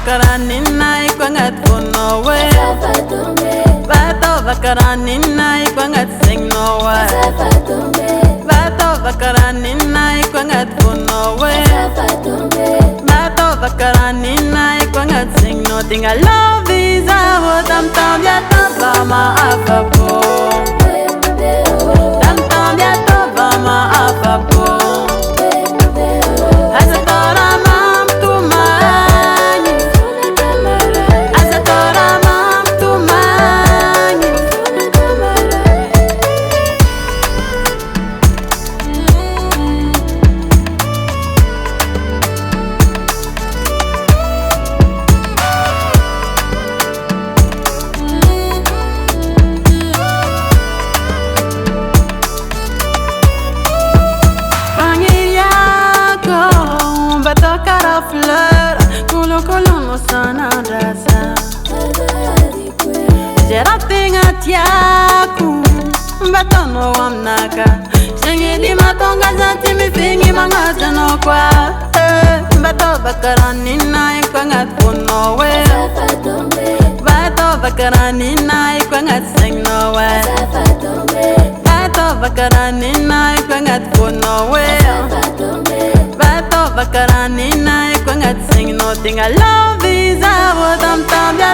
vakaranina ikwangat fono we. Vato vakaranina ikwangat sing no way. Vato vakaranina ikwangat fono we. Vato vakaranina ikwangat sing no thing. I love is a Tamtamby ma afapo. Tamtamby ma afapo. Fleur, culo no sana rasa. Gerate ngatiaku, batono amnaka. Shengi di matonga zati mi fingi mangaza no kwa. Bato bakaranina ikwangat fono we. Bato bakaranina ikwangat sing no we. Bato bakaranina ikwangat fono we. Bato bakaranina ikwangat sing no thing. I love is a Tamtamby